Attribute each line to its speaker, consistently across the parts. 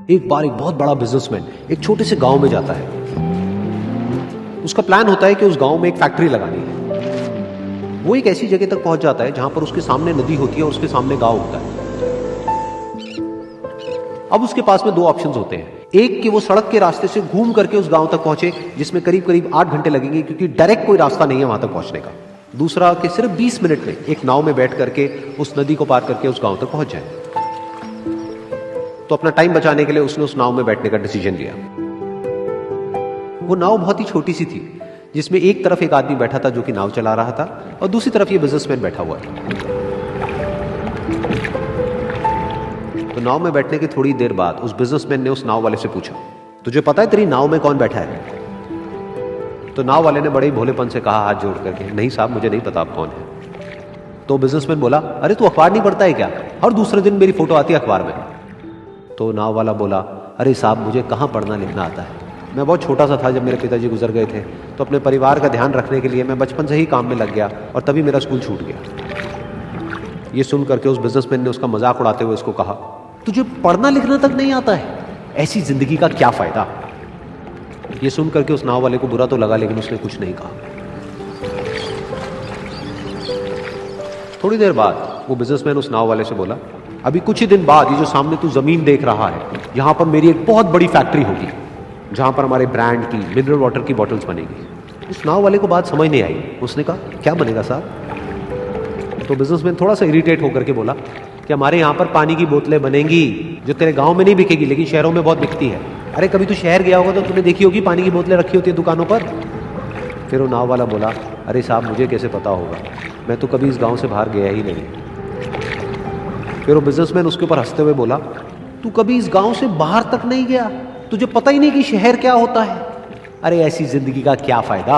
Speaker 1: एक बार एक बहुत बड़ा बिजनेसमैन एक छोटे से गांव में जाता है। उसका प्लान होता है कि उस गांव में एक फैक्ट्री लगानी है। वो एक ऐसी जगह तक पहुंच जाता है जहां पर उसके सामने नदी होती है और उसके सामने गांव होता है। अब उसके पास में दो ऑप्शंस होते हैं। एक कि वो सड़क के रास्ते से घूम करके उस गांव तक पहुंचे, जिसमें करीब करीब 8 घंटे लगेंगे, क्योंकि डायरेक्ट कोई रास्ता नहीं है वहां तक पहुंचने का। दूसरा कि सिर्फ 20 मिनट में एक नाव में बैठ करके उस नदी को पार करके उस गांव तक पहुंच जाए। तो अपना टाइम बचाने के लिए उसने उस नाव में बैठने का डिसीजन लिया। वो नाव बहुत ही छोटी सी थी, जिसमें एक तरफ एक आदमी बैठा था जो कि नाव चला रहा था और दूसरी तरफ ये बिजनेसमैन बैठा हुआ था। तो नाव में बैठने की थोड़ी देर बाद उस बिजनेसमैन ने उस नाव वाले से पूछा, तुझे पता है तेरी नाव में कौन बैठा है? तो नाव वाले ने बड़े ही भोलेपन से कहा हाथ जोड़ करके, नहीं साहब मुझे नहीं पता आप कौन है। तो बिजनेसमैन बोला, अरे तू अखबार नहीं पढ़ता है क्या? हर दूसरे दिन मेरी फोटो आती है अखबार में। तो नाव वाला बोला, अरे साहब मुझे कहाँ पढ़ना लिखना आता है, मैं बहुत छोटा सा था जब मेरे पिताजी गुजर गए थे, तो अपने परिवार का ध्यान रखने के लिए मैं बचपन से ही काम में लग गया और तभी मेरा स्कूल छूट गया। ये सुन करके उस बिजनेसमैन ने उसका मजाक उड़ाते हुए उसको कहा, तुझे पढ़ना लिखना तक नहीं आता है, ऐसी जिंदगी का क्या फायदा? ये सुन करके उस नाव वाले को बुरा तो लगा, लेकिन उसने कुछ नहीं कहा। थोड़ी देर बाद वो बिजनेसमैन उस नाव वाले से बोला, अभी कुछ ही दिन बाद ये जो सामने तू जमीन देख रहा है, यहां पर मेरी एक बहुत बड़ी फैक्ट्री होगी जहां पर हमारे ब्रांड की मिनरल वाटर की बॉटल्स बनेगी। उस नाव वाले को बात समझ नहीं आई। उसने कहा, क्या बनेगा साहब? तो बिजनेसमैन थोड़ा सा इरिटेट होकर के बोला कि हमारे यहां पर पानी की बोतलें बनेंगी जो तेरे गांव में नहीं बिकेगी, लेकिन शहरों में बहुत बिकती है। अरे कभी तू शहर गया होगा तो तूने देखी होगी पानी की बोतलें रखी होती है दुकानों पर। फिर वो नाव वाला बोला, अरे साहब मुझे कैसे पता होगा, मैं तो कभी इस गांव से बाहर गया ही नहीं। फिर वो बिजनेसमैन उसके ऊपर हंसते हुए बोला, तू कभी इस गांव से बाहर तक नहीं गया, तुझे पता ही नहीं कि शहर क्या होता है? अरे ऐसी जिंदगी का क्या फायदा?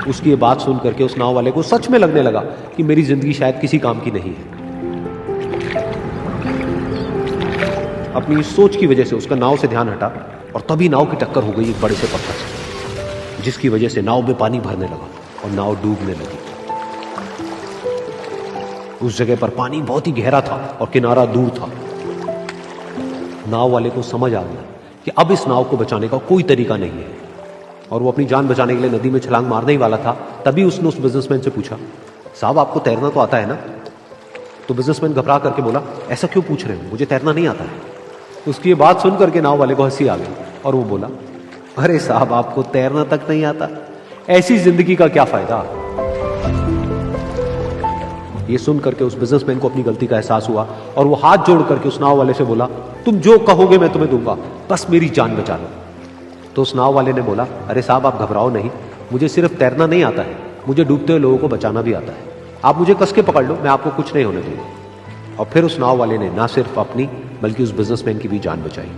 Speaker 1: उसकी ये बात सुन करके उस नाव वाले को सच में लगने लगा कि मेरी जिंदगी शायद किसी काम की नहीं है। अपनी इस सोच की वजह से उसका नाव से ध्यान हटा और तभी नाव की टक्कर हो गई एक बड़े से पत्थर से, जिसकी वजह से नाव में पानी भरने लगा और नाव डूबने लगी। उस जगह पर पानी बहुत ही गहरा था और किनारा दूर था। नाव वाले को समझ आ गया कि अब इस नाव को बचाने का कोई तरीका नहीं है और वो अपनी जान बचाने के लिए नदी में छलांग मारने ही वाला था। तभी उसने उस बिजनेसमैन से पूछा, साहब आपको तैरना तो आता है ना? तो बिजनेसमैन घबरा करके बोला, ऐसा क्यों पूछ रहे हो, मुझे तैरना नहीं आता है। उसकी ये बात सुन करके नाव वाले को हंसी आ गई और वो बोला, अरे साहब आपको तैरना तक नहीं आता, ऐसी जिंदगी का क्या फायदा? ये सुन करके उस बिजनेसमैन को अपनी गलती का एहसास हुआ और वो हाथ जोड़ करके उस नाव वाले से बोला, तुम जो कहोगे मैं तुम्हें दूंगा, बस मेरी जान बचा लो। तो उस नाव वाले ने बोला, अरे साहब आप घबराओ नहीं, मुझे सिर्फ तैरना नहीं आता है, मुझे डूबते हुए लोगों को बचाना भी आता है। आप मुझे कस के पकड़ लो, मैं आपको कुछ नहीं होने दूंगा। और फिर उस नाव वाले ने ना सिर्फ अपनी बल्कि उस बिजनेसमैन की भी जान बचाई।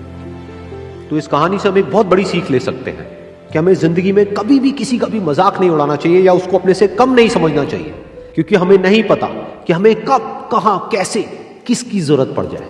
Speaker 1: तो इस कहानी से हम एक बहुत बड़ी सीख ले सकते हैं कि हमें जिंदगी में कभी भी किसी का भी मजाक नहीं उड़ाना चाहिए या उसको अपने से कम नहीं समझना चाहिए, क्योंकि हमें नहीं पता कि हमें कब, कहां, कैसे, किसकी जरूरत पड़ जाए।